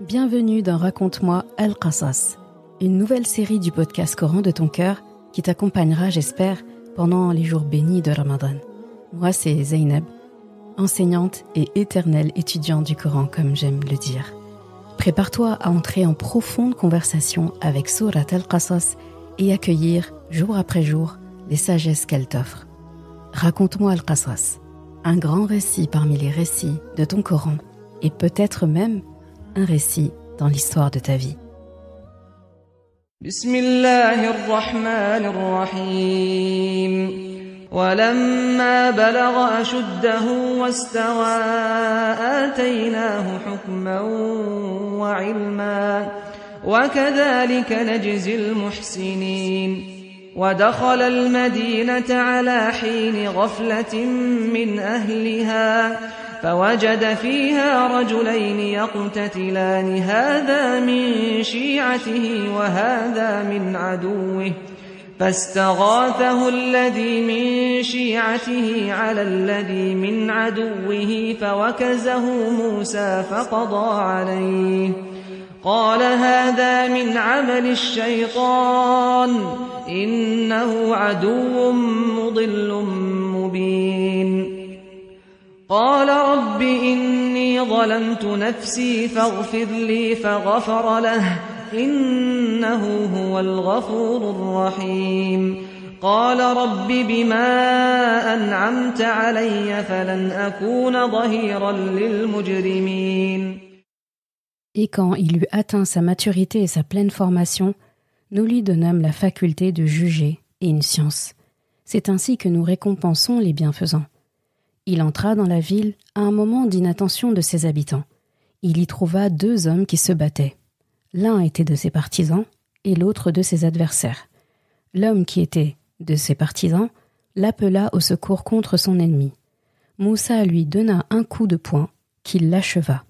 Bienvenue dans Raconte-moi Al-Qasas, une nouvelle série du podcast Coran de ton cœur qui t'accompagnera, j'espère, pendant les jours bénis de Ramadan. Moi, c'est Zainab, enseignante et éternelle étudiante du Coran, comme j'aime le dire. Prépare-toi à entrer en profonde conversation avec Surat Al-Qasas et accueillir, jour après jour, les sagesses qu'elle t'offre. Raconte-moi Al-Qasas, un grand récit parmi les récits de ton Coran et peut-être même un récit dans l'histoire de ta vie. Bismillahirrahmanirrahim. Walamma balagha ashuddahu wastawa ataynahu hukman wa ilma wa kadhalika najzil muhsinin. ودخل المدينة على حين غفلة من أهلها فوجد فيها رجلين يقتتلان هذا من شيعته وهذا من عدوه فاستغاثه الذي من شيعته على الذي من عدوه فوكزه موسى فقضى عليه قال هذا من عمل الشيطان إنه عدو مضل مبين قال رب إني ظلمت نفسي فاغفر لي فغفر له إنه هو الغفور الرحيم قال رب بما أنعمت علي فلن أكون ظهيرا للمجرمين. Et quand il eut atteint sa maturité et sa pleine formation, nous lui donnâmes la faculté de juger et une science. C'est ainsi que nous récompensons les bienfaisants. Il entra dans la ville à un moment d'inattention de ses habitants. Il y trouva deux hommes qui se battaient. L'un était de ses partisans et l'autre de ses adversaires. L'homme qui était de ses partisans l'appela au secours contre son ennemi. Moussa lui donna un coup de poing qui l'acheva.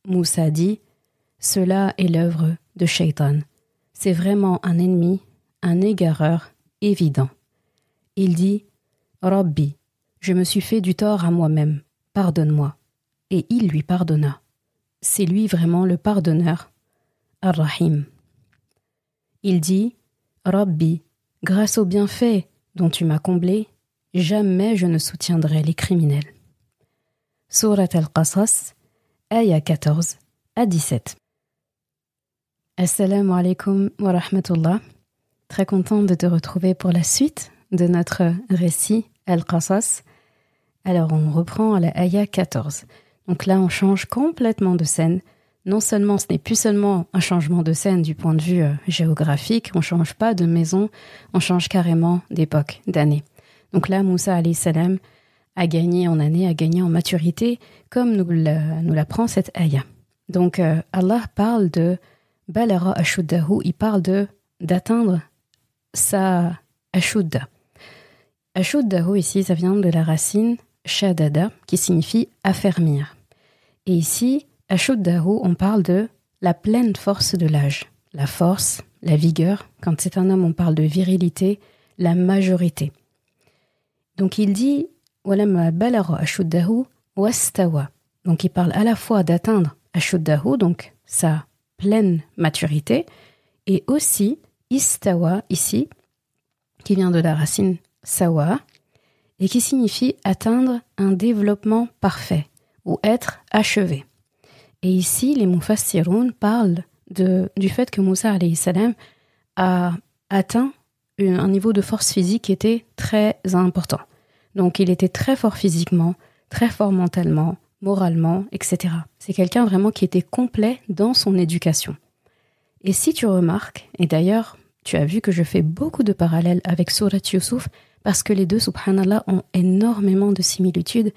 Moussa dit « Cela est l'œuvre de Shaitan. C'est vraiment un ennemi, un égareur évident. » Il dit « Rabbi, je me suis fait du tort à moi-même, pardonne-moi. » Et il lui pardonna. C'est lui vraiment le pardonneur, Ar-Rahim. Il dit « Rabbi, grâce aux bienfaits dont tu m'as comblé, jamais je ne soutiendrai les criminels. » Surat Al-Qasas, Aya 14 à 17. Assalamu alaikum wa rahmatullah. Très contente de te retrouver pour la suite de notre récit Al-Qasas. Alors on reprend à la Aya 14. Donc là on change complètement de scène. Non seulement ce n'est plus seulement un changement de scène du point de vue géographique, on ne change pas de maison, on change carrément d'époque, d'année. Donc là Moussa alayhi salam a gagné en année, a gagné en maturité, comme nous l'apprend cette Aya. Donc Allah parle de Balagha ashuddahu, il parle d'atteindre sa ashudda. Ashuddahu ici, ça vient de la racine shadada, qui signifie affermir. Et ici, ashuddahu, on parle de la pleine force de l'âge. La force, la vigueur. Quand c'est un homme, on parle de virilité, la majorité. Donc il dit walamma balagha ashuddahu wastawa. Donc il parle à la fois d'atteindre ashuddahu, donc sa pleine maturité, et aussi istawa ici, qui vient de la racine sawa, et qui signifie atteindre un développement parfait, ou être achevé. Et ici, les mufassiroun parlent du fait que Moussa alayhi salam a atteint un niveau de force physique qui était très important. Donc il était très fort physiquement, très fort mentalement, moralement, etc. C'est quelqu'un vraiment qui était complet dans son éducation. Et si tu remarques, et d'ailleurs tu as vu que je fais beaucoup de parallèles avec Surat Yusuf, parce que les deux, subhanallah, ont énormément de similitudes,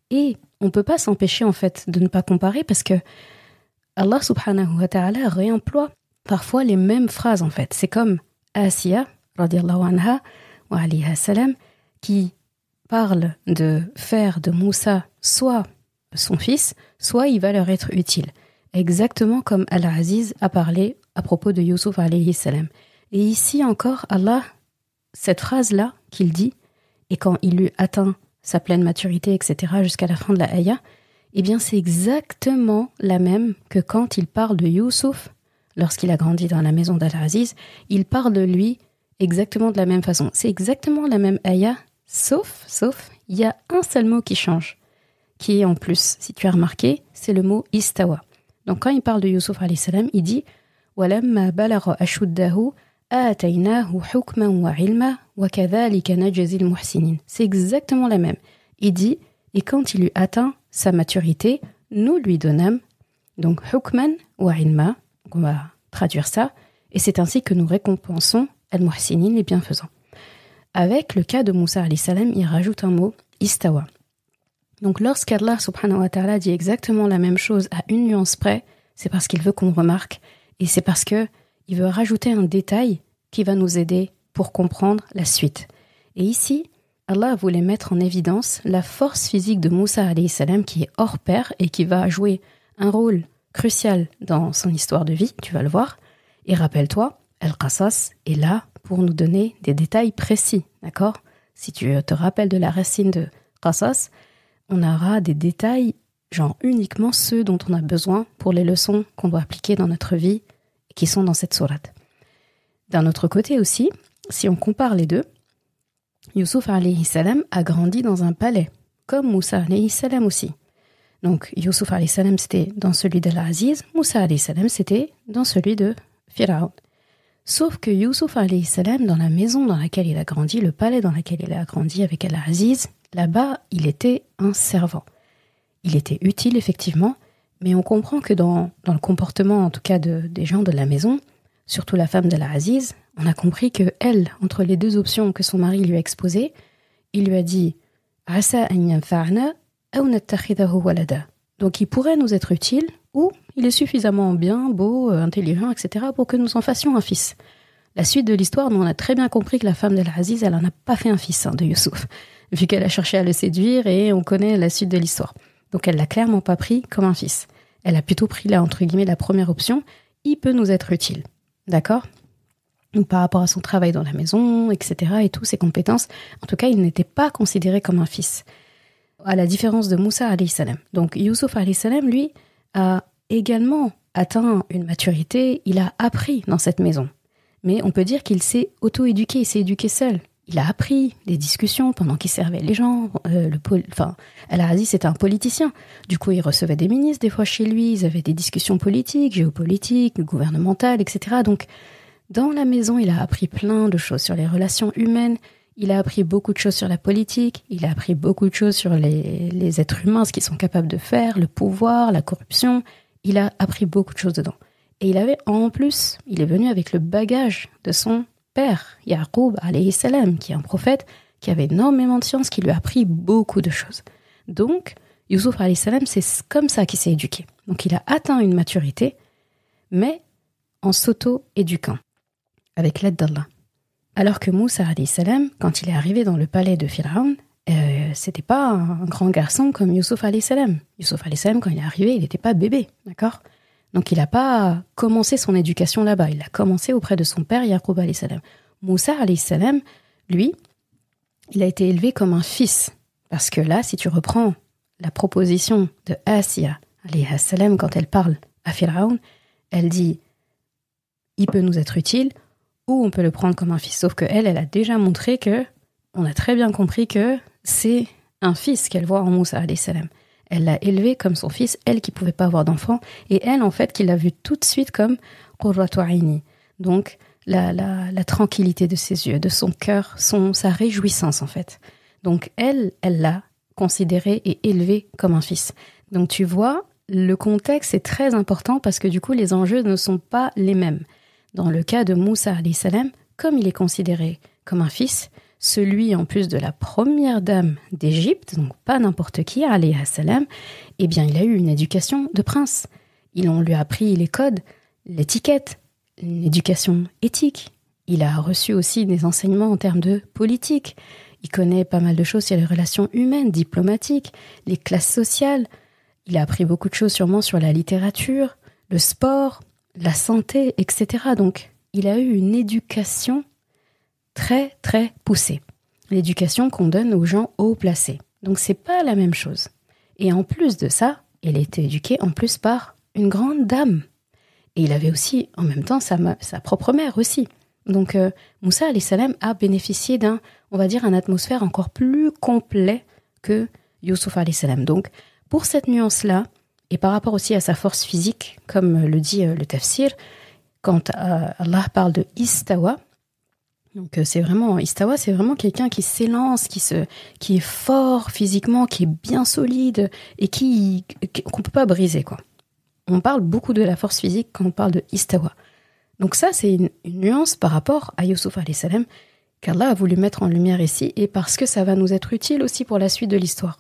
et on ne peut pas s'empêcher en fait de ne pas comparer, parce que Allah subhanahu wa ta'ala réemploie parfois les mêmes phrases en fait. C'est comme Asiya, radiallahu anha, wa alayha salam, qui parle de faire de Moussa soit son fils, soit il va leur être utile. Exactement comme Al-Aziz a parlé à propos de Yusuf alayhi salam. Et ici encore, Allah, cette phrase-là qu'il dit, et quand il eut atteint sa pleine maturité, etc., jusqu'à la fin de la ayah, Eh bien, c'est exactement la même que quand il parle de Youssouf, lorsqu'il a grandi dans la maison d'Al-Aziz, il parle de lui exactement de la même façon. C'est exactement la même ayah, sauf, il y a un seul mot qui change, qui est en plus, si tu as remarqué, c'est le mot istawa. Donc quand il parle de Youssouf alayhi salam, il dit وَلَمَّا بَلَغَ أَشُدَّهُ آتَيْنَاهُ حُكْمًا وَعِلْمًا وَكَذَلِكَ نَجْزِي الْمُحْسِنِينَ. C'est exactement la même. Il dit, et quand il eut atteint sa maturité, nous lui donnâmes, donc hukman wa ilma, on va traduire ça, et c'est ainsi que nous récompensons al-muhsinin, les bienfaisants. Avec le cas de Moussa alayhi salam, il rajoute un mot, istawa. Donc lorsqu'Allah subhanahu wa ta'ala dit exactement la même chose à une nuance près, c'est parce qu'il veut qu'on remarque, et c'est parce que il veut rajouter un détail qui va nous aider pour comprendre la suite. Et ici, Allah voulait mettre en évidence la force physique de Moussa alayhi salam qui est hors pair et qui va jouer un rôle crucial dans son histoire de vie, tu vas le voir. Et rappelle-toi, Al-Qasas est là pour nous donner des détails précis, d'accord ? Si tu te rappelles de la racine de Qasas, on aura des détails, genre uniquement ceux dont on a besoin pour les leçons qu'on doit appliquer dans notre vie et qui sont dans cette sourate. D'un autre côté aussi, si on compare les deux, Youssouf alayhi salam a grandi dans un palais, comme Moussa alayhi salam aussi. Donc Youssouf alayhi salam c'était dans celui d'Al-Aziz, Moussa alayhi salam c'était dans celui de Pharaon. Sauf que Youssouf alayhi salam, dans la maison dans laquelle il a grandi, le palais dans lequel il a grandi avec Al-Aziz, là-bas il était un servant. Il était utile effectivement, mais on comprend que dans le comportement en tout cas des gens de la maison, surtout la femme d'Al-Aziz, on a compris que elle, entre les deux options que son mari lui a exposées, il lui a dit « Asa an yanfa'na aw nattakhidahu walada ». Donc il pourrait nous être utile, ou il est suffisamment bien, beau, intelligent, etc. pour que nous en fassions un fils. La suite de l'histoire, nous on a très bien compris que la femme d'Al-Aziz, elle n'en a pas fait un fils de Youssouf, vu qu'elle a cherché à le séduire et on connaît la suite de l'histoire. Donc elle l'a clairement pas pris comme un fils. Elle a plutôt pris là, entre guillemets, la première option, il peut nous être utile. D'accord ? Par rapport à son travail dans la maison, etc. et tous ses compétences. En tout cas, il n'était pas considéré comme un fils. À la différence de Moussa alayhi salam. Donc, Youssouf alayhi salam, lui, a également atteint une maturité. Il a appris dans cette maison. Mais on peut dire qu'il s'est auto-éduqué, il s'est éduqué seul. Il a appris des discussions pendant qu'il servait les gens. Al-Aziz, c'était un politicien. Du coup, il recevait des ministres des fois chez lui. Ils avaient des discussions politiques, géopolitiques, gouvernementales, etc. Donc, dans la maison, il a appris plein de choses sur les relations humaines, il a appris beaucoup de choses sur la politique, il a appris beaucoup de choses sur les êtres humains, ce qu'ils sont capables de faire, le pouvoir, la corruption. Il a appris beaucoup de choses dedans. Et il avait, en plus, il est venu avec le bagage de son père, Yaqub alayhi salam, qui est un prophète, qui avait énormément de science, qui lui a appris beaucoup de choses. Donc, Youssouf alayhi salam, c'est comme ça qu'il s'est éduqué. Donc, il a atteint une maturité, mais en s'auto-éduquant, avec l'aide d'Allah. Alors que Moussa alayhi salam, quand il est arrivé dans le palais de Pharaon, c'était pas un grand garçon comme Youssouf alayhi salam. Youssouf alayhi salam, quand il est arrivé, il n'était pas bébé, d'accord ? Donc il n'a pas commencé son éducation là-bas, il a commencé auprès de son père Yaqub alayhi salam. Moussa alayhi salam, lui, il a été élevé comme un fils. Parce que là, si tu reprends la proposition de Asiya alayhi salam, quand elle parle à Pharaon, elle dit « il peut nous être utile » ou on peut le prendre comme un fils. Sauf qu'elle, elle a déjà montré que, on a très bien compris que c'est un fils qu'elle voit en Moussa alayhi salam. Elle l'a élevé comme son fils, elle qui ne pouvait pas avoir d'enfant, et elle, en fait, qui l'a vu tout de suite comme qurratu aini. Donc, la tranquillité de ses yeux, de son cœur, sa réjouissance, en fait. Donc, elle l'a considéré et élevé comme un fils. Donc, tu vois, le contexte est très important parce que, du coup, les enjeux ne sont pas les mêmes. Dans le cas de Moussa alayhi salam, comme il est considéré comme un fils, celui en plus de la première dame d'Égypte, donc pas n'importe qui, alayhi salam, eh bien il a eu une éducation de prince. On lui a appris les codes, l'étiquette, une éducation éthique. Il a reçu aussi des enseignements en termes de politique. Il connaît pas mal de choses sur les relations humaines, diplomatiques, les classes sociales. Il a appris beaucoup de choses sûrement sur la littérature, le sport, la santé, etc. Donc, il a eu une éducation très, très poussée. L'éducation qu'on donne aux gens haut placés. Donc, c'est pas la même chose. Et en plus de ça, il était éduqué en plus par une grande dame. Et il avait aussi, en même temps, sa propre mère aussi. Donc, Moussa alayhi salam a bénéficié d'un, on va dire, un atmosphère encore plus complet que Youssouf alayhi salam. Donc, pour cette nuance-là, et par rapport aussi à sa force physique, comme le dit le tafsir, quand Allah parle de istawa, donc c'est vraiment quelqu'un qui s'élance, qui est fort physiquement, qui est bien solide et qu'on peut pas briser, quoi. On parle beaucoup de la force physique quand on parle de istawa. Donc ça, c'est une nuance par rapport à Youssouf alayhi salam qu'Allah a voulu mettre en lumière ici, et parce que ça va nous être utile aussi pour la suite de l'histoire.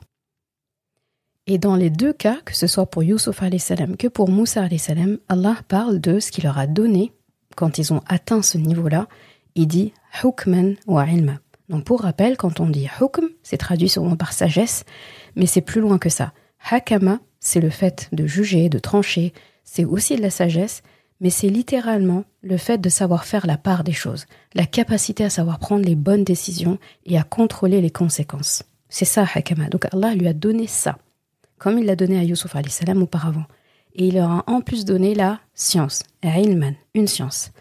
Et dans les deux cas, que ce soit pour Youssouf alayhi salam que pour Moussa alayhi salam, Allah parle de ce qu'il leur a donné quand ils ont atteint ce niveau-là. Il dit « hukman wa ilma ». Donc pour rappel, quand on dit « hukm », c'est traduit souvent par sagesse, mais c'est plus loin que ça. « Hakama », c'est le fait de juger, de trancher, c'est aussi de la sagesse, mais c'est littéralement le fait de savoir faire la part des choses, la capacité à savoir prendre les bonnes décisions et à contrôler les conséquences. C'est ça, Hakama. Donc Allah lui a donné ça, comme il l'a donné à Youssouf alayhi salam auparavant. Et il leur a en plus donné la science, ilman, une science.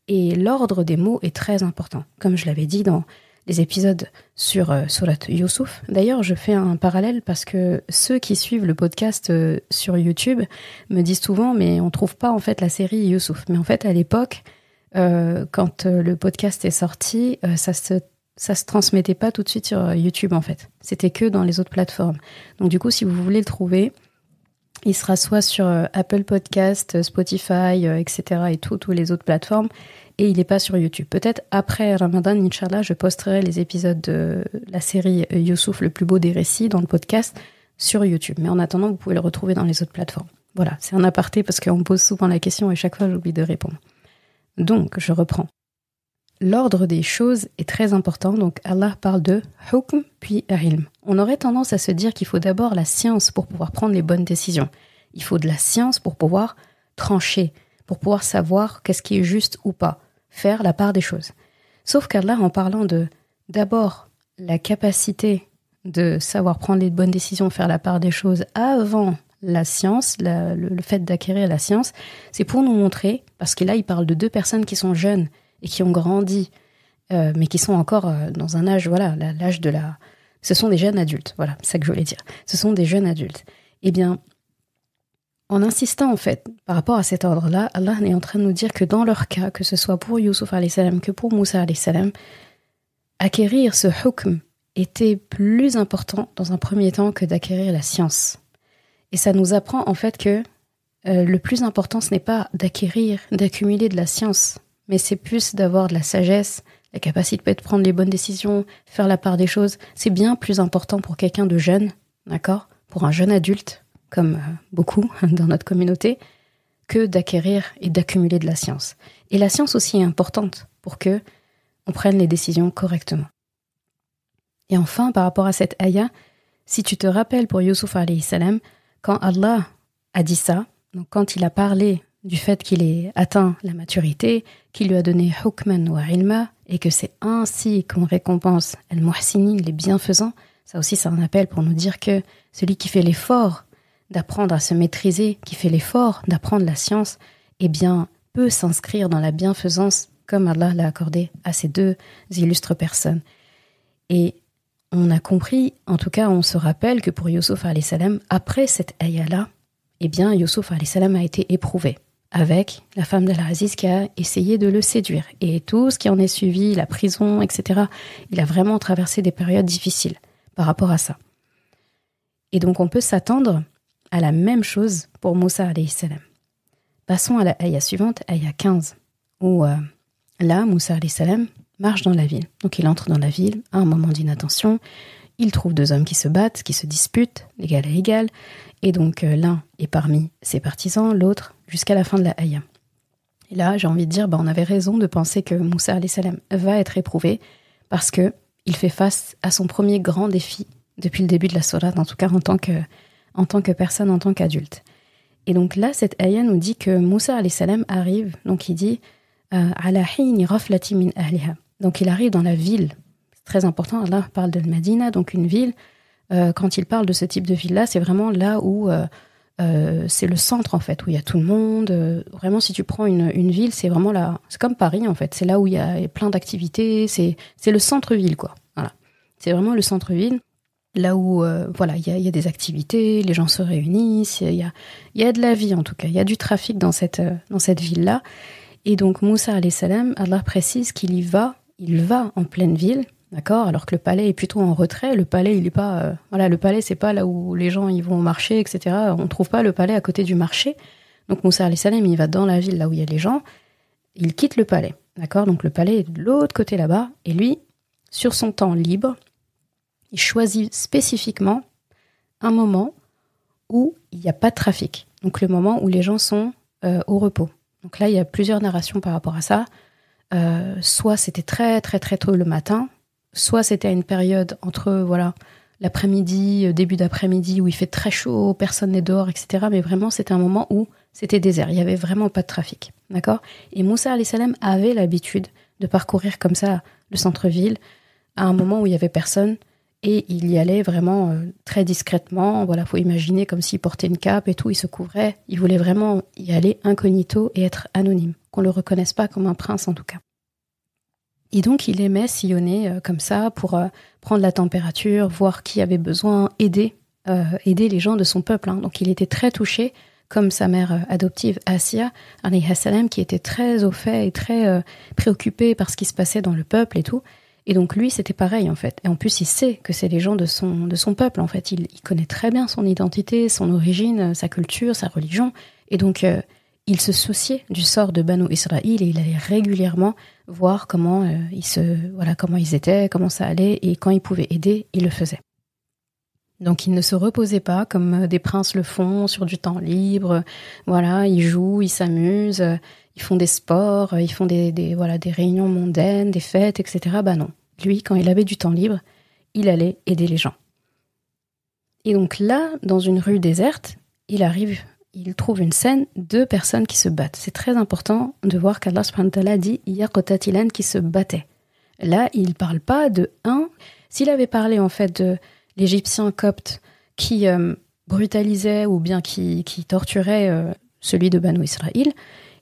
Et l'ordre des mots est très important, comme je l'avais dit dans les épisodes sur Surat Youssouf. D'ailleurs, je fais un parallèle parce que ceux qui suivent le podcast sur YouTube me disent souvent « mais on trouve pas en fait la série Youssouf ». Mais en fait, à l'époque, quand le podcast est sorti, ça se transmettait pas tout de suite sur YouTube en fait. C'était que dans les autres plateformes. Donc du coup, si vous voulez le trouver, il sera soit sur Apple Podcast, Spotify, etc. et toutes les autres plateformes. Et il n'est pas sur YouTube. Peut-être après Ramadan, Inch'Allah, je posterai les épisodes de la série Youssouf, le plus beau des récits, dans le podcast, sur YouTube. Mais en attendant, vous pouvez le retrouver dans les autres plateformes. Voilà, c'est un aparté parce qu'on me pose souvent la question et chaque fois, j'oublie de répondre. Donc, je reprends. L'ordre des choses est très important. Donc, Allah parle de hukm puis ilm. On aurait tendance à se dire qu'il faut d'abord la science pour pouvoir prendre les bonnes décisions. Il faut de la science pour pouvoir trancher, pour pouvoir savoir qu'est-ce qui est juste ou pas, faire la part des choses. Sauf qu'Allah, en parlant de d'abord la capacité de savoir prendre les bonnes décisions, faire la part des choses avant la science, le fait d'acquérir la science, c'est pour nous montrer, parce que là, il parle de deux personnes qui sont jeunes et qui ont grandi, mais qui sont encore dans un âge, voilà, l'âge de la... Ce sont des jeunes adultes, voilà, c'est ça que je voulais dire. Ce sont des jeunes adultes. Eh bien, en insistant en fait par rapport à cet ordre-là, Allah est en train de nous dire que dans leur cas, que ce soit pour Youssouf alayhi salam que pour Moussa alayhi salam, acquérir ce hukm était plus important dans un premier temps que d'acquérir la science. Et ça nous apprend en fait que le plus important, ce n'est pas d'acquérir, d'accumuler de la science, mais c'est plus d'avoir de la sagesse, la capacité de prendre les bonnes décisions, faire la part des choses. C'est bien plus important pour quelqu'un de jeune, d'accord, pour un jeune adulte, comme beaucoup dans notre communauté, que d'acquérir et d'accumuler de la science. Et la science aussi est importante pour que on prenne les décisions correctement. Et enfin, par rapport à cette ayah, si tu te rappelles pour Youssouf alayhi salam, quand Allah a dit ça, donc quand il a parlé du fait qu'il ait atteint la maturité, qu'il lui a donné hukman wa ilma, et que c'est ainsi qu'on récompense al-muhsinin, les bienfaisants, ça aussi c'est un appel pour nous dire que celui qui fait l'effort d'apprendre à se maîtriser, qui fait l'effort d'apprendre la science, eh bien, peut s'inscrire dans la bienfaisance comme Allah l'a accordé à ces deux illustres personnes. Et on a compris, en tout cas, on se rappelle que pour Youssouf alayhi salam, après cette ayah-là, eh bien, Youssouf alayhi salam a été éprouvé avec la femme d'Al-Aziz qui a essayé de le séduire. Et tout ce qui en est suivi, la prison, etc., il a vraiment traversé des périodes difficiles par rapport à ça. Et donc, on peut s'attendre à la même chose pour Moussa alayhi salam. Passons à la ayah suivante, ayah 15, où là, Moussa alayhi salam marche dans la ville. Donc il entre dans la ville à un moment d'inattention, il trouve deux hommes qui se battent, qui se disputent, d'égal à égal, et donc l'un est parmi ses partisans, l'autre jusqu'à la fin de la ayah. Et là, j'ai envie de dire, on avait raison de penser que Moussa alayhi salam va être éprouvé, parce que il fait face à son premier grand défi depuis le début de la sourate, en tout cas en tant que personne, en tant qu'adulte. Et donc là, cette ayah nous dit que Moussa alayhi salam arrive, donc il dit ala hini raflati min ahliha. Donc il arrive dans la ville. C'est très important, Allah parle de Medina, donc une ville quand il parle de ce type de ville-là, c'est vraiment là où c'est le centre, en fait, où il y a tout le monde. Vraiment, si tu prends une ville, c'est vraiment là. C'est comme Paris, en fait. C'est là où il y a plein d'activités. C'est le centre-ville, quoi. Voilà. C'est vraiment le centre-ville. Là où, voilà, il y a des activités, les gens se réunissent, il y a de la vie, en tout cas. Il y a du trafic dans cette ville-là. Et donc, Moussa, alayhi salam, Allah précise qu'il va en pleine ville. D'accord, alors que le palais est plutôt en retrait. Le palais, il est pas, le palais, c'est pas là où les gens ils vont au marché, etc. On trouve pas le palais à côté du marché. Donc Moussa alayhi salam, il va dans la ville là où il y a les gens. Il quitte le palais, d'accord. Donc le palais est de l'autre côté là-bas. Et lui, sur son temps libre, il choisit spécifiquement un moment où il n'y a pas de trafic. Donc le moment où les gens sont au repos. Donc là, il y a plusieurs narrations par rapport à ça. Soit c'était très très très tôt le matin. Soit c'était à une période entre l'après-midi, début d'après-midi, où il fait très chaud, personne n'est dehors, etc. Mais vraiment, c'était un moment où c'était désert. Il n'y avait vraiment pas de trafic. D'accord ? Et Moussa alayhi salam avait l'habitude de parcourir comme ça le centre-ville à un moment où il n'y avait personne. Et il y allait vraiment très discrètement. Voilà, faut imaginer comme s'il portait une cape et tout, il se couvrait. Il voulait vraiment y aller incognito et être anonyme. Qu'on ne le reconnaisse pas comme un prince, en tout cas. Et donc, il aimait sillonner comme ça pour prendre la température, voir qui avait besoin, aider les gens de son peuple. Hein. Donc, il était très touché, comme sa mère adoptive, Asiya, alayha salam, qui était très au fait et très préoccupée par ce qui se passait dans le peuple et tout. Et donc, lui, c'était pareil, en fait. Et en plus, il sait que c'est les gens de son peuple, en fait. Il connaît très bien son identité, son origine, sa culture, sa religion. Et donc, il se souciait du sort de Banu Israël et il allait régulièrement voir comment ils étaient, comment ça allait, et quand il pouvait aider, il le faisait. Donc il ne se reposait pas comme des princes le font sur du temps libre. Voilà, ils jouent, ils s'amusent, ils font des sports, ils font des réunions mondaines, des fêtes, etc. Bah non. Lui, quand il avait du temps libre, il allait aider les gens. Et donc là, dans une rue déserte, il trouve une scène, 2 personnes qui se battent. C'est très important de voir qu'Allah subhanahu wa ta'ala dit « Yaqtatilan » qui se battaient. Là, il ne parle pas de un. S'il avait parlé en fait de l'Égyptien copte qui brutalisait ou bien qui torturait celui de Banu Israël,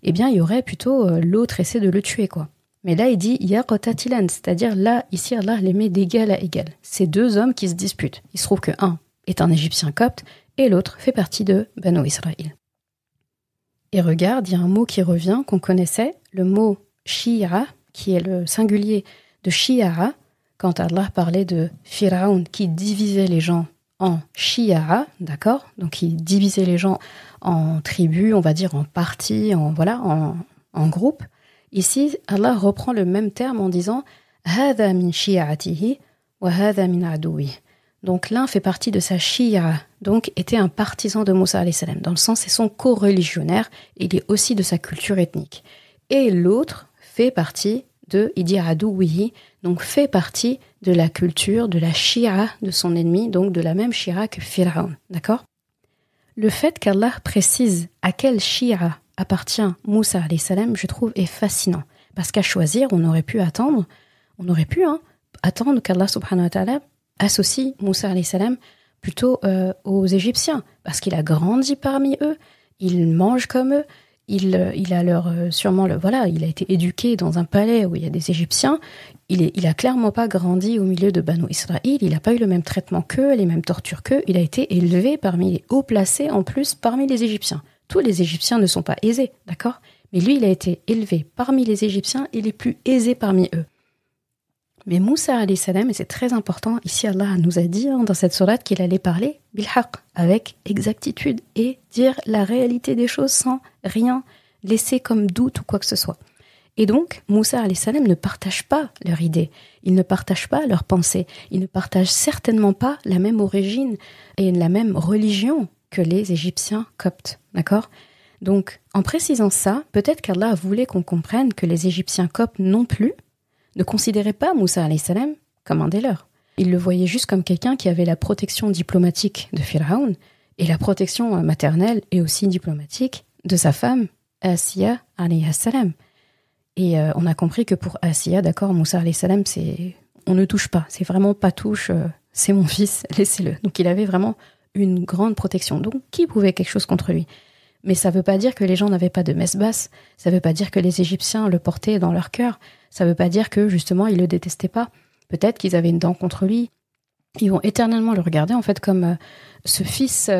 eh bien, il y aurait plutôt l'autre essaie de le tuer, quoi. Mais là, il dit « Yaqtatilan », c'est-à-dire là, ici, Allah les met d'égal à égal. C'est 2 hommes qui se disputent. Il se trouve que un est un Égyptien copte et l'autre fait partie de Banu Israël. Et regarde, il y a un mot qui revient, qu'on connaissait, le mot « shi'a », qui est le singulier de « shi'a », quand Allah parlait de Pharaon qui divisait les gens en shi'a, d'accord ? Donc il divisait les gens en tribus, on va dire en parties, en groupes. Ici, Allah reprend le même terme en disant « hadha min shi'atihi wa hadha min adouih ». Donc l'un fait partie de sa shi'a, donc était un partisan de Moussa alayhi salam, dans le sens c'est son co-religionnaire, il est aussi de sa culture ethnique. Et l'autre fait partie de, il dit adouihi, donc fait partie de la culture, de la shi'a de son ennemi, donc de la même shi'a que Pharaon, d'accord ? Le fait qu'Allah précise à quelle shi'a appartient Moussa alayhi salam, je trouve, est fascinant. Parce qu'à choisir, on aurait pu attendre qu'Allah subhanahu wa ta'ala associe Moussa alayhi salam plutôt aux Égyptiens, parce qu'il a grandi parmi eux, il mange comme eux, il a il a été éduqué dans un palais où il y a des Égyptiens, il a clairement pas grandi au milieu de Banu Israël, il n'a pas eu le même traitement qu'eux, les mêmes tortures qu'eux, il a été élevé parmi les hauts placés, en plus parmi les Égyptiens. Tous les Égyptiens ne sont pas aisés, d'accord ? Mais lui, il a été élevé parmi les Égyptiens et les plus aisés parmi eux. Mais Moussa alayhi salam, et c'est très important, ici Allah nous a dit dans cette sourate qu'il allait parler bil-haq, avec exactitude, et dire la réalité des choses sans rien laisser comme doute ou quoi que ce soit. Et donc, Moussa alayhi salam ne partage pas leur idée, il ne partage pas leur pensée, il ne partage certainement pas la même origine et la même religion que les Égyptiens coptes, d'accord ? Donc, en précisant ça, peut-être qu'Allah voulait qu'on comprenne que les Égyptiens coptes non plus ne considérait pas Moussa alayhi salam comme un des leurs. Il le voyait juste comme quelqu'un qui avait la protection diplomatique de Pharaon et la protection maternelle et aussi diplomatique de sa femme, Asiya alayhi salam. Et on a compris que pour Asiya, d'accord, Moussa alayhi salam, on ne touche pas, c'est vraiment pas touche, c'est mon fils, laissez-le. Donc il avait vraiment une grande protection. Donc qui pouvait quelque chose contre lui? Mais ça ne veut pas dire que les gens n'avaient pas de messe basse, ça ne veut pas dire que les Égyptiens le portaient dans leur cœur, ça ne veut pas dire que justement ils ne le détestaient pas. Peut-être qu'ils avaient une dent contre lui. Ils vont éternellement le regarder en fait comme ce fils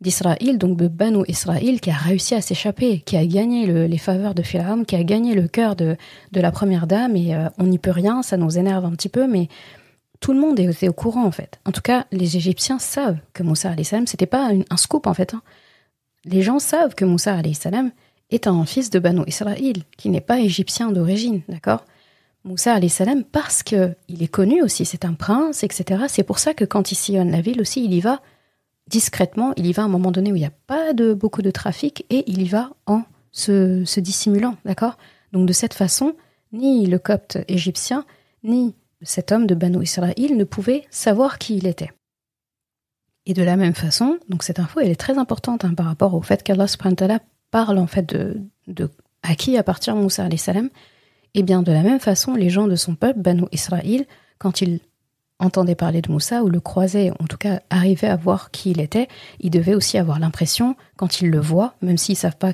d'Israël, donc de Banu Israël, qui a réussi à s'échapper, qui a gagné les faveurs de Pharaon, qui a gagné le cœur de la première dame, et on n'y peut rien, ça nous énerve un petit peu, mais tout le monde était au courant en fait. En tout cas, les Égyptiens savent que Moussa alayhi salam, c'était pas un scoop en fait. Les gens savent que Moussa alayhi salam est un fils de Banu Israël, qui n'est pas égyptien d'origine, d'accord? Moussa alayhi salam, parce qu'il est connu aussi, c'est un prince, etc. C'est pour ça que quand il sillonne la ville aussi, il y va discrètement, il y va à un moment donné où il n'y a pas beaucoup de trafic, et il y va en se dissimulant, d'accord? Donc de cette façon, ni le copte égyptien, ni cet homme de Banu Israël ne pouvaient savoir qui il était. Et de la même façon, donc cette info, elle est très importante par rapport au fait qu'Allah subhanahu wa ta'ala parle en fait de à qui appartient Moussa alayhi salam. Et bien de la même façon, les gens de son peuple, Banu Israël, quand ils entendaient parler de Moussa ou le croisaient, en tout cas arrivaient à voir qui il était, ils devaient aussi avoir l'impression, quand ils le voient, même s'ils ne savent pas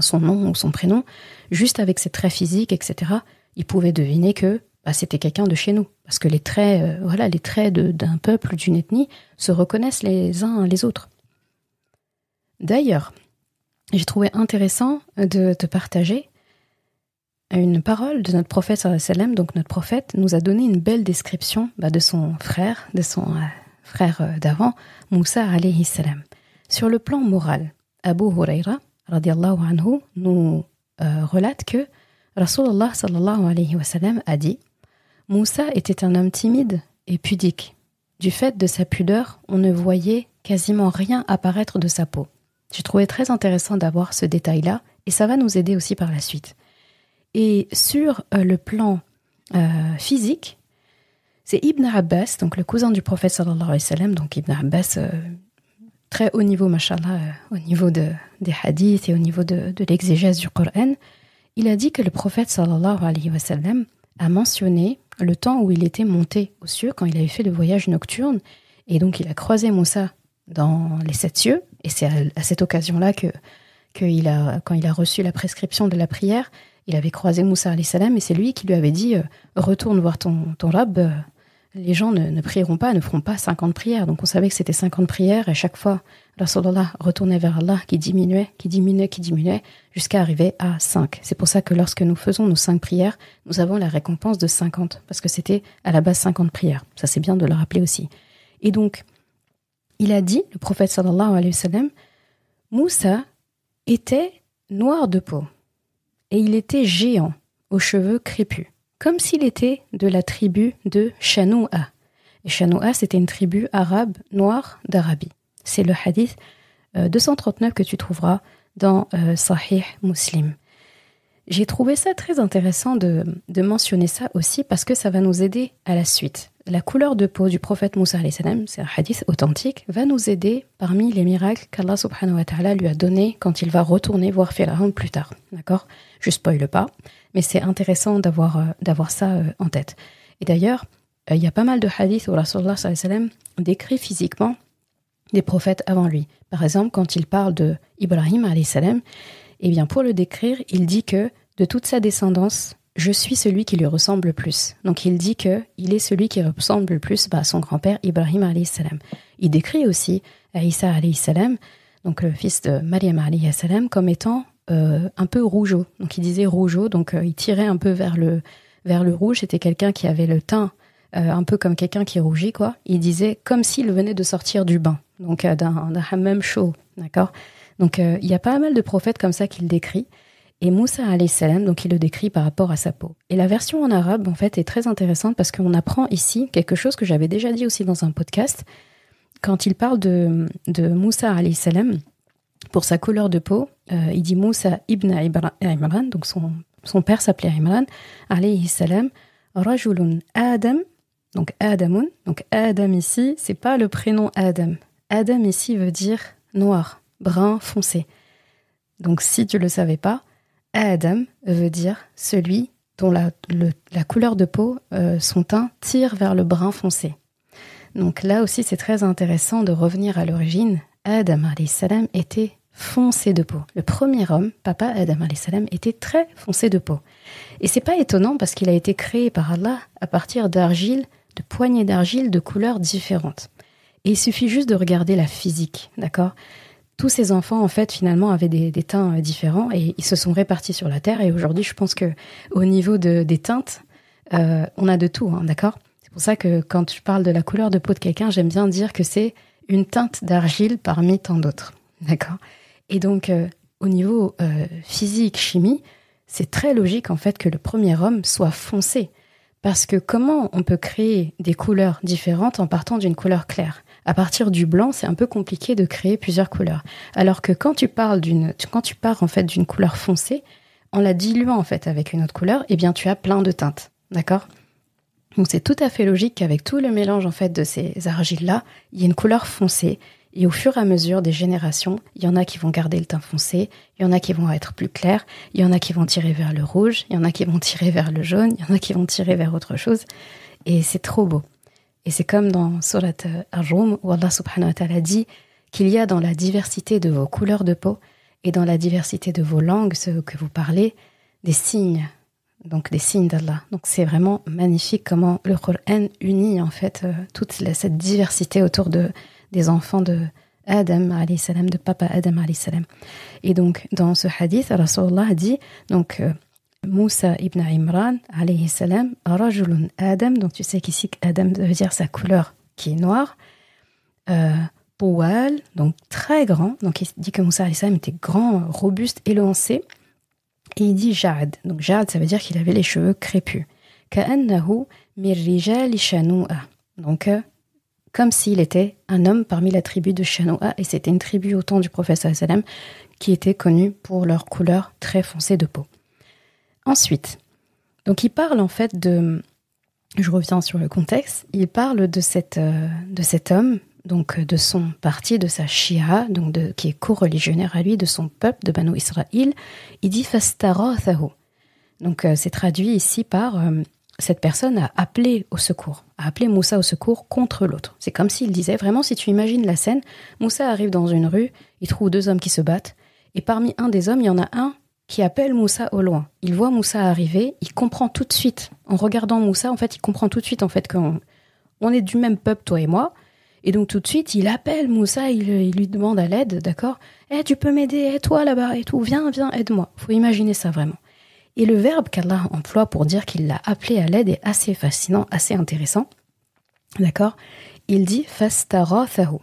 son nom ou son prénom, juste avec ses traits physiques, etc., ils pouvaient deviner que c'était quelqu'un de chez nous. Parce que les traits d'un peuple, d'une ethnie, se reconnaissent les uns les autres. D'ailleurs, j'ai trouvé intéressant de te partager une parole de notre prophète sallallahu alayhi wa sallam. Donc notre prophète nous a donné une belle description de son frère, d'avant, Moussa alayhi salam. Sur le plan moral, Abu Huraira radiallahu anhu nous relate que Rasulullah sallallahu alayhi wa sallam a dit: Moussa était un homme timide et pudique. Du fait de sa pudeur, on ne voyait quasiment rien apparaître de sa peau. J'ai trouvé très intéressant d'avoir ce détail-là, et ça va nous aider aussi par la suite. Et sur le plan physique, c'est Ibn Abbas, donc le cousin du prophète sallallahu alayhi wa sallam, donc Ibn Abbas, très haut niveau, mashallah, au niveau des hadiths et au niveau de l'exégèse du Coran, il a dit que le prophète sallallahu alayhi wa sallam a mentionné le temps où il était monté aux cieux, quand il avait fait le voyage nocturne, et donc il a croisé Moussa dans les 7 cieux, et c'est à cette occasion-là quand il a reçu la prescription de la prière, il avait croisé Moussa alayhi salam, et c'est lui qui lui avait dit retourne voir ton Rabb, les gens ne prieront pas, ne feront pas 50 prières. Donc on savait que c'était 50 prières, et chaque fois Rasulullah retournait vers Allah, qui diminuait, jusqu'à arriver à 5. C'est pour ça que lorsque nous faisons nos 5 prières, nous avons la récompense de 50, parce que c'était à la base 50 prières. Ça, c'est bien de le rappeler aussi. Et donc, il a dit, le prophète sallallahu alayhi wa sallam, Moussa était noir de peau, et il était géant, aux cheveux crépus, comme s'il était de la tribu de Shanoua. Et Shanoua, c'était une tribu arabe noire d'Arabie. C'est le hadith 239 que tu trouveras dans Sahih Muslim. J'ai trouvé ça très intéressant de mentionner ça aussi, parce que ça va nous aider à la suite. La couleur de peau du prophète Moussa alayhi salam, c'est un hadith authentique, va nous aider parmi les miracles qu'Allah subhanahu wa ta'ala lui a donnés quand il va retourner voir Pharaon plus tard. D'accord ? Je spoile pas, mais c'est intéressant d'avoir ça en tête. Et d'ailleurs, il y a pas mal de hadiths où Rasulullah sallallahu alayhi wa sallam décrit physiquement des prophètes avant lui. Par exemple, quand il parle de Ibrahim alayhi salam, eh bien pour le décrire, il dit que de toute sa descendance, je suis celui qui lui ressemble le plus. Donc il dit qu'il est celui qui ressemble le plus à son grand-père Ibrahim alayhi salam. Il décrit aussi Isa alayhi salam, donc le fils de Maryam alayhi salam, comme étant un peu rougeau. Donc il disait rougeau, donc il tirait un peu vers le rouge. C'était quelqu'un qui avait le teint un peu comme quelqu'un qui rougit, quoi. Il disait comme s'il venait de sortir du bain, donc d'un hammam chaud, d'accord. Donc il y a pas mal de prophètes comme ça qu'il décrit. Et Moussa alayhi salam, donc il le décrit par rapport à sa peau. Et la version en arabe, en fait, est très intéressante parce qu'on apprend ici quelque chose que j'avais déjà dit aussi dans un podcast. Quand il parle de Moussa alayhi salam, pour sa couleur de peau, il dit Moussa ibn Imran, donc son père s'appelait Imran, alayhi salam, rajulun Adam, donc Adamun. Donc Adam ici, c'est pas le prénom Adam. Adam ici veut dire noir, brun foncé. Donc si tu le savais pas, Adam veut dire celui dont la couleur de peau, son teint tire vers le brun foncé. Donc là aussi, c'est très intéressant de revenir à l'origine. Adam alayhi salam était foncé de peau. Le premier homme, papa Adam alayhi salam, était très foncé de peau. Et c'est pas étonnant parce qu'il a été créé par Allah à partir d'argile, de poignées d'argile de couleurs différentes. Et il suffit juste de regarder la physique, d'accord ? Tous ces enfants, en fait, finalement, avaient des teints différents et ils se sont répartis sur la Terre. Et aujourd'hui, je pense que au niveau des teintes, on a de tout, hein, d'accord ? C'est pour ça que quand je parle de la couleur de peau de quelqu'un, j'aime bien dire que c'est une teinte d'argile parmi tant d'autres, d'accord ? Et donc, au niveau physique, chimie, c'est très logique, en fait, que le premier homme soit foncé. Parce que comment on peut créer des couleurs différentes en partant d'une couleur claire ? À partir du blanc, c'est un peu compliqué de créer plusieurs couleurs. Alors que quand tu pars en fait d'une couleur foncée, en la diluant en fait avec une autre couleur, eh bien tu as plein de teintes, d'accord ? Donc c'est tout à fait logique qu'avec tout le mélange en fait de ces argiles-là, il y ait une couleur foncée. Et au fur et à mesure des générations, il y en a qui vont garder le teint foncé, il y en a qui vont être plus clairs, il y en a qui vont tirer vers le rouge, il y en a qui vont tirer vers le jaune, il y en a qui vont tirer vers autre chose. Et c'est trop beau. Et c'est comme dans Surat Ar-Rum, où Allah subhanahu wa ta'ala dit qu'il y a dans la diversité de vos couleurs de peau et dans la diversité de vos langues, ce que vous parlez, des signes. Donc des signes d'Allah. Donc c'est vraiment magnifique comment le Coran unit en fait toute cette diversité autour des enfants de Adam alayhi salam, de papa Adam alayhi salam. Et donc dans ce hadith, Rasulullah a dit donc Moussa ibn Imran alayhi salam, rajulun Adam, donc tu sais qu'ici Adam veut dire sa couleur qui est noire, Poual, donc très grand, donc il dit que Moussa alayhi salam était grand, robuste, élancé, et il dit Ja'ad, donc Ja'ad ça veut dire qu'il avait les cheveux crépus, Ka'annahu mir rijali Shanoua, donc comme s'il était un homme parmi la tribu de Shanoua, et c'était une tribu au temps du prophète sallallahu alayhi wa sallam qui était connue pour leur couleur très foncée de peau. Ensuite, donc il parle en fait je reviens sur le contexte, il parle de cet homme, donc de son parti, de sa shia, donc qui est co-religionnaire à lui, de son peuple, de Banu Israël. Il dit fastarathahu. Donc c'est traduit ici par cette personne a appelé au secours, a appelé Moussa au secours contre l'autre. C'est comme s'il disait, vraiment si tu imagines la scène, Moussa arrive dans une rue, il trouve deux hommes qui se battent, et parmi un des hommes, il y en a un qui appelle Moussa au loin. Il voit Moussa arriver, il comprend tout de suite, en regardant Moussa, en fait, il comprend tout de suite en fait qu'on est du même peuple, toi et moi. Et donc tout de suite, il appelle Moussa, il lui demande à l'aide, d'accord ? Tu peux m'aider, toi là-bas et tout, viens, aide-moi. Faut imaginer ça vraiment. Et le verbe qu'Allah emploie pour dire qu'il l'a appelé à l'aide est assez fascinant, assez intéressant. D'accord ? Il dit fastarathahu.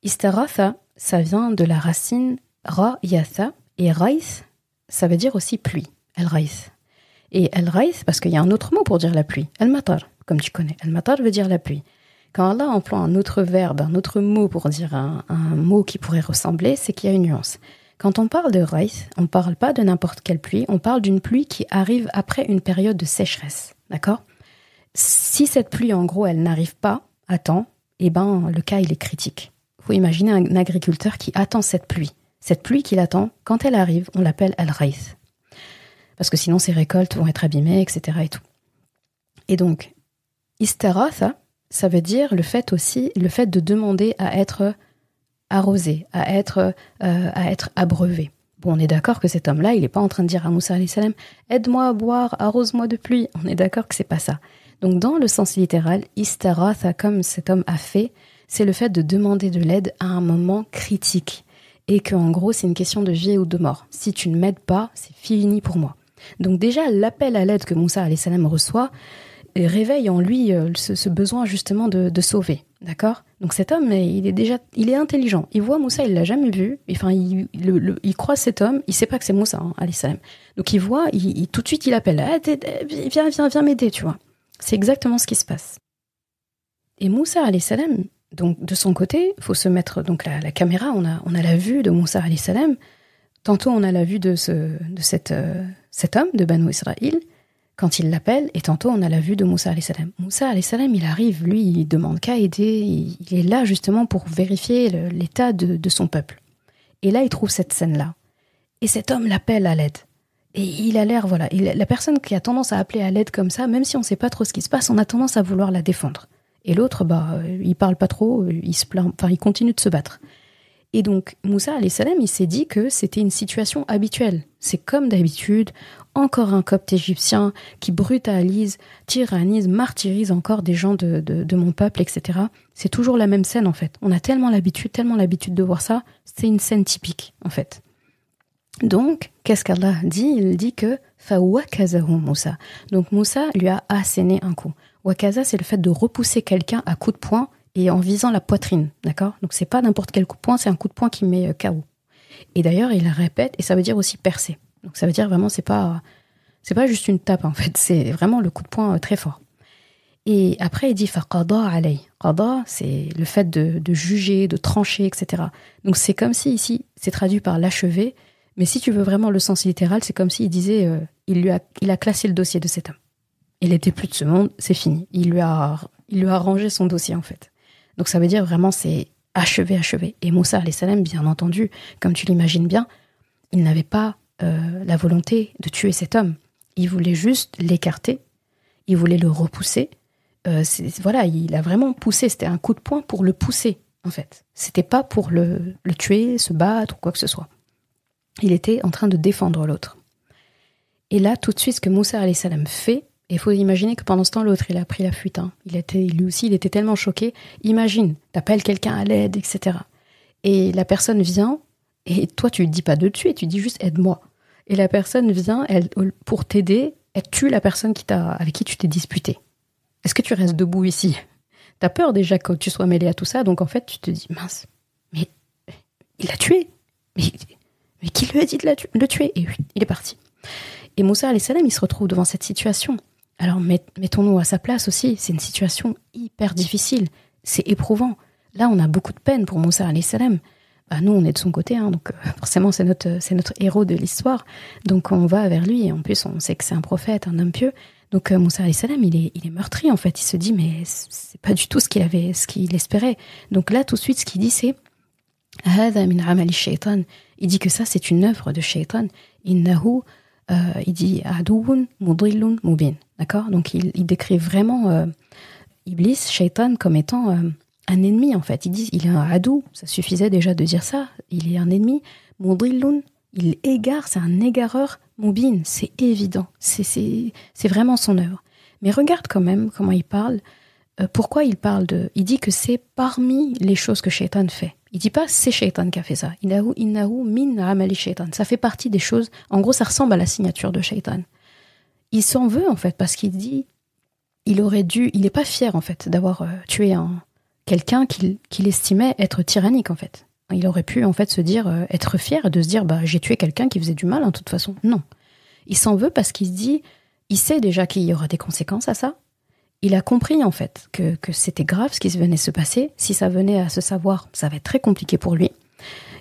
Istaratha, ça vient de la racine ra-yatha, et raïs, ça veut dire aussi pluie, al-raïs. Et al-raïs, parce qu'il y a un autre mot pour dire la pluie, al-matar, comme tu connais. Al-matar veut dire la pluie. Quand Allah emploie un autre verbe, un autre mot pour dire un mot qui pourrait ressembler, c'est qu'il y a une nuance. Quand on parle de raïs, on ne parle pas de n'importe quelle pluie, on parle d'une pluie qui arrive après une période de sécheresse, d'accord ? Si cette pluie, en gros, elle n'arrive pas à temps, eh ben, le cas, il est critique. Il faut imaginer un agriculteur qui attend cette pluie. Cette pluie qu'il attend, quand elle arrive, on l'appelle al-raïs. Parce que sinon, ses récoltes vont être abîmées, etc. et tout. Et donc, istaratha, ça veut dire le fait de demander à être arrosé, à être abreuvé. Bon, on est d'accord que cet homme-là, il n'est pas en train de dire à Moussa alayhi salam, aide-moi à boire, arrose-moi de pluie. On est d'accord que c'est pas ça. Donc, dans le sens littéral, istaratha, comme cet homme a fait, c'est le fait de demander de l'aide à un moment critique. Et qu'en gros, c'est une question de vie ou de mort. Si tu ne m'aides pas, c'est fini pour moi. Donc déjà, l'appel à l'aide que Moussa alayhi salam reçoit réveille en lui ce besoin justement de sauver. D'accord ? Donc cet homme, il est intelligent. Il voit Moussa, il l'a jamais vu. Enfin, il croise cet homme, il sait pas que c'est Moussa, alayhi salam. Donc il voit, tout de suite, il appelle. Viens m'aider, tu vois. C'est exactement ce qui se passe. Et Moussa alayhi salam, donc de son côté, il faut se mettre donc la caméra, on a la vue de Moussa alayhi salam. Tantôt on a la vue de cet homme de Banu Israël quand il l'appelle, et tantôt on a la vue de Moussa alayhi salam. Moussa alayhi salam, il arrive, lui, il demande qu'à aider, il est là justement pour vérifier l'état de son peuple. Et là, il trouve cette scène-là. Et cet homme l'appelle à l'aide. Et il a l'air, voilà, la personne qui a tendance à appeler à l'aide comme ça, même si on ne sait pas trop ce qui se passe, on a tendance à vouloir la défendre. Et l'autre, il parle pas trop, il se plaint, il continue de se battre. Et donc, Moussa alayhi salam, il s'est dit que c'était une situation habituelle. C'est comme d'habitude, encore un copte égyptien qui brutalise, tyrannise, martyrise encore des gens de mon peuple, etc. C'est toujours la même scène, en fait. On a tellement l'habitude de voir ça. C'est une scène typique, en fait. Donc, qu'est-ce qu'Allah dit ? Il dit que « Fawakazahu Moussa ». Donc, Moussa lui a asséné un coup. Wakaza, c'est le fait de repousser quelqu'un à coups de poing et en visant la poitrine, d'accord ? Donc, c'est pas n'importe quel coup de poing, c'est un coup de poing qui met KO. Et d'ailleurs, il répète, et ça veut dire aussi percer. Donc, ça veut dire vraiment, c'est pas juste une tape, en fait. C'est vraiment le coup de poing très fort. Et après, il dit « Faqada alay ». Qada, c'est le fait de juger, de trancher, etc. Donc, c'est comme si, ici, c'est traduit par l'achever. Mais si tu veux vraiment le sens littéral, c'est comme s'il disait il a classé le dossier de cet homme. Il n'était plus de ce monde, c'est fini. Il lui a rangé son dossier, en fait. Donc ça veut dire vraiment c'est achevé. Et Moussa alayhi salam, bien entendu, comme tu l'imagines bien, il n'avait pas la volonté de tuer cet homme. Il voulait juste l'écarter, il voulait le repousser. Il a vraiment poussé, c'était un coup de poing pour le pousser, en fait. C'était pas pour le tuer, se battre ou quoi que ce soit. Il était en train de défendre l'autre. Et là, tout de suite, ce que Moussa alayhi salam fait, il faut imaginer que pendant ce temps, l'autre, il a pris la fuite. Lui aussi, il était tellement choqué. Imagine, t'appelles quelqu'un à l'aide, etc. Et la personne vient, et toi, tu lui dis pas de tuer, tu dis juste « aide-moi ». Et la personne vient, pour t'aider, elle tue la personne avec qui tu t'es disputé. Est-ce que tu restes debout ici ? T'as peur déjà que tu sois mêlé à tout ça, donc en fait, tu te dis « mince, mais il l'a tué !» Mais qui lui a dit de le tuer ? Et oui, il est parti. Et Moussa alayhi salam, il se retrouve devant cette situation. Alors, mettons-nous à sa place aussi. C'est une situation hyper difficile. C'est éprouvant. Là, on a beaucoup de peine pour Moussa alayhi salam. Nous, on est de son côté, donc forcément, c'est notre héros de l'histoire. Donc, on va vers lui. Et en plus, on sait que c'est un prophète, un homme pieux. Donc, Moussa alayhi salam, il est meurtri, en fait. Il se dit, mais c'est pas du tout ce qu'il espérait. Donc là, tout de suite, ce qu'il dit, c'est « Hada min amali shaytan ». Il dit que ça, c'est une œuvre de shaytan. Innahu, il dit adouun mudillun mubin. D'accord ? Donc il décrit vraiment Iblis, shaytan, comme étant un ennemi, en fait. Il dit il est un adou, ça suffisait déjà de dire ça. Il est un ennemi. Mudillun, il égare, c'est un égareur. Mubin, c'est évident. C'est vraiment son œuvre. Mais regarde quand même comment il parle. Pourquoi il parle il dit que c'est parmi les choses que shaytan fait. Il dit pas c'est shaytan qui a fait ça. Innahu min amali shaytan. Ça fait partie des choses. En gros, ça ressemble à la signature de shaytan. Il s'en veut, en fait, parce qu'il dit il n'est pas fier, en fait, d'avoir tué quelqu'un qu'il estimait être tyrannique, en fait. Il aurait pu, en fait, se dire, être fier et de se dire, j'ai tué quelqu'un qui faisait du mal, de toute façon. Non. Il s'en veut parce qu'il se dit, il sait déjà qu'il y aura des conséquences à ça. Il a compris, en fait, que c'était grave ce qui venait se passer. Si ça venait à se savoir, ça va être très compliqué pour lui.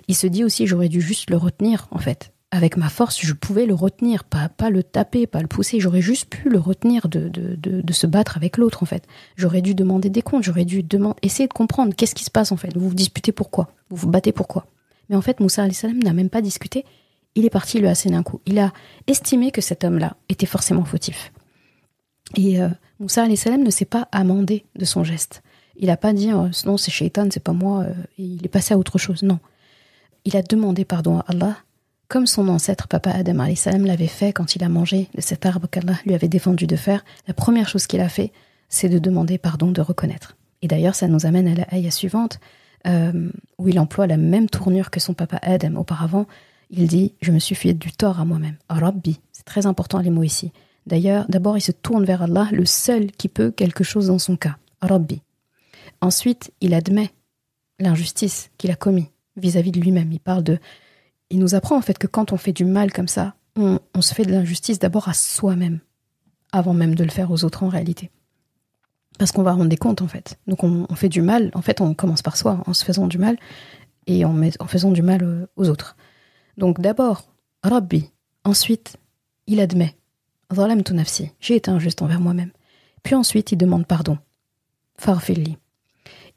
Il se dit aussi, j'aurais dû juste le retenir, en fait. Avec ma force, je pouvais le retenir, pas le taper, pas le pousser. J'aurais juste pu le retenir de se battre avec l'autre, en fait. J'aurais dû demander des comptes, j'aurais dû essayer de comprendre qu'est-ce qui se passe, en fait. Vous vous disputez pourquoi ? Vous vous battez pourquoi ? Mais en fait, Moussa alayhi salam n'a même pas discuté. Il est parti lui asséner un coup. Il a estimé que cet homme-là était forcément fautif. Et Moussa alayhi salam ne s'est pas amendé de son geste. Il n'a pas dit non, c'est shaytan, c'est pas moi, et il est passé à autre chose. Non. Il a demandé pardon à Allah, comme son ancêtre, papa Adam alayhi salam, l'avait fait quand il a mangé de cet arbre qu'Allah lui avait défendu de faire. La première chose qu'il a fait, c'est de demander pardon, de reconnaître. Et d'ailleurs, ça nous amène à la ayah suivante, où il emploie la même tournure que son papa Adam auparavant. Il dit « Je me suis fait du tort à moi-même ». « Rabbi », c'est très important les mots ici. D'ailleurs, d'abord, il se tourne vers Allah, le seul qui peut quelque chose dans son cas. « Rabbi ». Ensuite, il admet l'injustice qu'il a commis vis-à-vis de lui-même. Il nous apprend en fait que quand on fait du mal comme ça, on se fait de l'injustice d'abord à soi-même, avant même de le faire aux autres en réalité. Parce qu'on va rendre des comptes en fait. Donc on fait du mal, en fait on commence par soi, en se faisant du mal, et en faisant du mal aux autres. Donc d'abord, Rabbi. Ensuite, il admet, Zalamtu nafsi, j'ai été injuste envers moi-même. Puis ensuite, il demande pardon. Farfilli.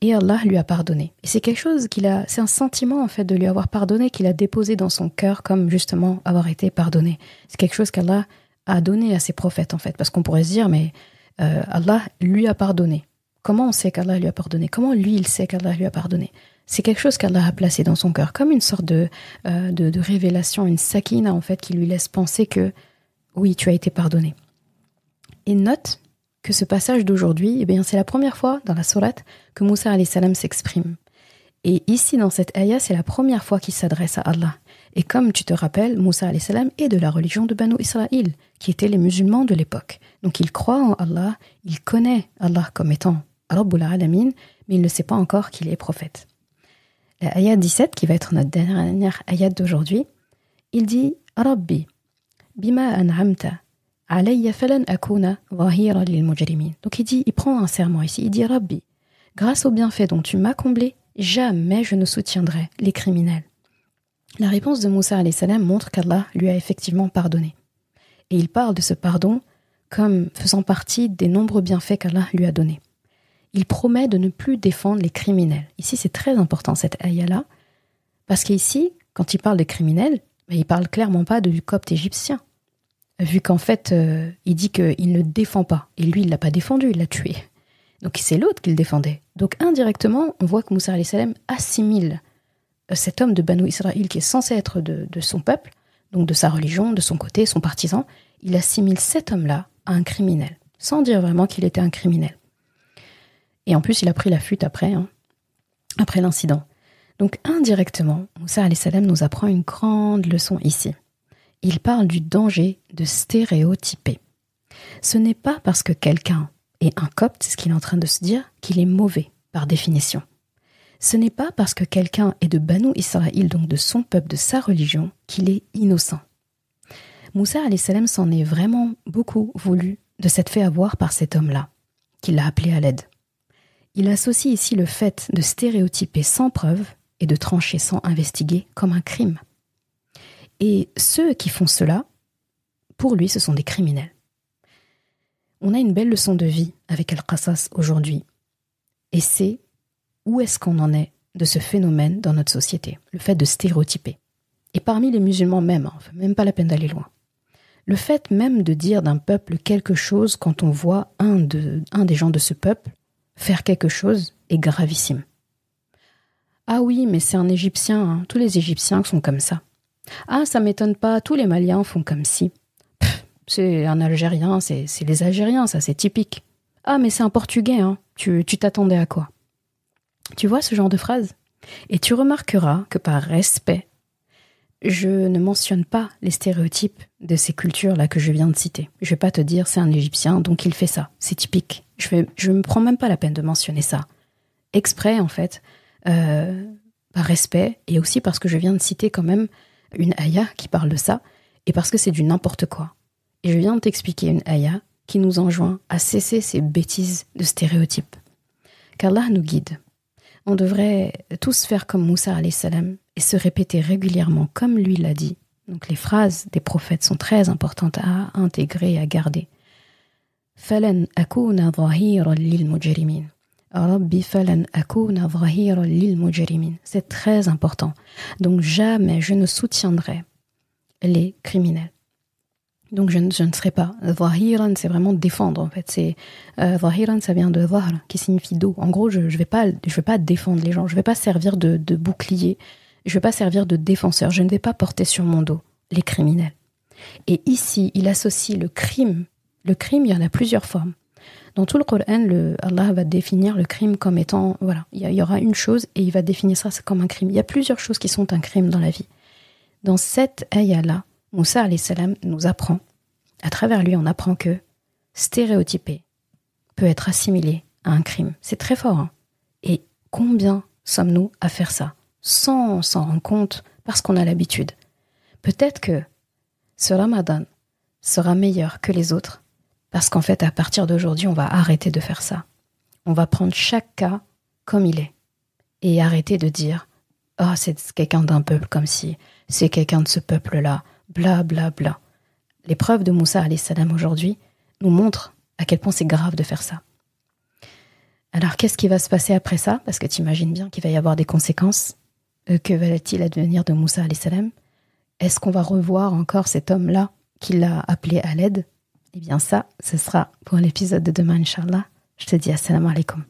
Et Allah lui a pardonné. Et c'est quelque chose c'est un sentiment en fait de lui avoir pardonné qu'il a déposé dans son cœur comme justement avoir été pardonné. C'est quelque chose qu'Allah a donné à ses prophètes en fait. Parce qu'on pourrait se dire, mais Allah lui a pardonné. Comment on sait qu'Allah lui a pardonné? Comment lui, il sait qu'Allah lui a pardonné? C'est quelque chose qu'Allah a placé dans son cœur, comme une sorte de révélation, une sakina en fait, qui lui laisse penser que oui, tu as été pardonné. Et note que ce passage d'aujourd'hui, eh bien, c'est la première fois dans la sourate que Moussa alayhi salam s'exprime. Et ici, dans cette ayah, c'est la première fois qu'il s'adresse à Allah. Et comme tu te rappelles, Moussa alayhi salam est de la religion de Banu Israël, qui étaient les musulmans de l'époque. Donc il croit en Allah, il connaît Allah comme étant Rabbul Alamin, mais il ne sait pas encore qu'il est prophète. La ayah 17, qui va être notre dernière ayah d'aujourd'hui, il dit « Rabbi, bima an'amta, alayya falan akuna zahira lil mujrimin » Donc il prend un serment ici, il dit « Rabbi, grâce au bienfait dont tu m'as comblé, jamais je ne soutiendrai les criminels. » La réponse de Moussa alayhi salam montre qu'Allah lui a effectivement pardonné. Et il parle de ce pardon comme faisant partie des nombreux bienfaits qu'Allah lui a donnés. Il promet de ne plus défendre les criminels. Ici, c'est très important cette ayah-là, parce qu'ici, quand il parle des criminels, il parle clairement pas du copte égyptien, vu qu'en fait, il dit qu'il ne le défend pas. Et lui, il l'a pas défendu, il l'a tué. Donc c'est l'autre qu'il défendait. Donc indirectement, on voit que Moussa alayhi salam assimile cet homme de Banu Israël qui est censé être de son peuple, donc de sa religion, de son côté, son partisan, il assimile cet homme-là à un criminel, sans dire vraiment qu'il était un criminel. Et en plus, il a pris la fuite après l'incident. Donc indirectement, Moussa alayhi salam nous apprend une grande leçon ici. Il parle du danger de stéréotyper. Ce n'est pas parce que quelqu'un est un copte, c'est ce qu'il est en train de se dire, qu'il est mauvais par définition. Ce n'est pas parce que quelqu'un est de Banu Israël, donc de son peuple, de sa religion, qu'il est innocent. Moussa alayhi salam s'en est vraiment beaucoup voulu de s'être fait avoir par cet homme-là, qui l'a appelé à l'aide. Il associe ici le fait de stéréotyper sans preuve et de trancher sans investiguer comme un crime. Et ceux qui font cela, pour lui, ce sont des criminels. On a une belle leçon de vie avec Al-Qasas aujourd'hui. Et c'est où est-ce qu'on en est de ce phénomène dans notre société, le fait de stéréotyper. Et parmi les musulmans même, même pas la peine d'aller loin. Le fait même de dire d'un peuple quelque chose quand on voit un des gens de ce peuple faire quelque chose est gravissime. Ah oui, mais c'est un Égyptien, tous les Égyptiens sont comme ça. Ah, ça m'étonne pas, tous les Maliens font comme si. C'est un Algérien, c'est les Algériens, ça c'est typique. Ah, mais c'est un Portugais, tu t'attendais à quoi? Tu vois ce genre de phrase? Et tu remarqueras que par respect, je ne mentionne pas les stéréotypes de ces cultures-là que je viens de citer. Je vais pas te dire c'est un Égyptien, donc il fait ça, c'est typique. Je me prends même pas la peine de mentionner ça. Exprès, en fait, par respect, et aussi parce que je viens de citer quand même une ayah qui parle de ça, et parce que c'est du n'importe quoi. Et je viens de t'expliquer une ayah qui nous enjoint à cesser ces bêtises de stéréotypes. Qu'Allah nous guide. On devrait tous faire comme Moussa alayhi salam et se répéter régulièrement comme lui l'a dit. Donc les phrases des prophètes sont très importantes à intégrer et à garder. فَلَنْ أَكُونَ ظَهِيرًا لِلْمُجْرِمِينَ رَبِّ فَلَنْ أَكُونَ ظَهِيرًا لِلْمُجْرِمِينَ. C'est très important. Donc jamais je ne soutiendrai les criminels. Donc je ne serai pas. Zahiran, c'est vraiment défendre en fait. Zahiran, ça vient de zahr, qui signifie dos. En gros, je vais pas défendre les gens. Je vais pas servir de bouclier. Je vais pas servir de défenseur. Je ne vais pas porter sur mon dos les criminels. Et ici, il associe le crime. Le crime, il y en a plusieurs formes. Dans tout le Coran, Allah va définir le crime comme étant, voilà, il y aura une chose et il va définir ça comme un crime. Il y a plusieurs choses qui sont un crime dans la vie. Dans cette ayah-là, Moussa alayhi salam nous apprend, à travers lui, on apprend que stéréotyper peut être assimilé à un crime. C'est très fort. Et combien sommes-nous à faire ça sans s'en rendre compte parce qu'on a l'habitude? Peut-être que ce Ramadan sera meilleur que les autres parce qu'en fait, à partir d'aujourd'hui, on va arrêter de faire ça. On va prendre chaque cas comme il est et arrêter de dire « Oh, c'est quelqu'un d'un peuple comme si, c'est quelqu'un de ce peuple-là ». Bla bla bla. Les preuves de Moussa alayhi salam aujourd'hui nous montrent à quel point c'est grave de faire ça. Alors qu'est-ce qui va se passer après ça? Parce que tu imagines bien qu'il va y avoir des conséquences. Que va-t-il advenir de Moussa alayhi salam? Est-ce qu'on va revoir encore cet homme-là qui l'a appelé à l'aide? Eh bien ça, ce sera pour l'épisode de demain, Inch'Allah. Je te dis assalamu alaikum.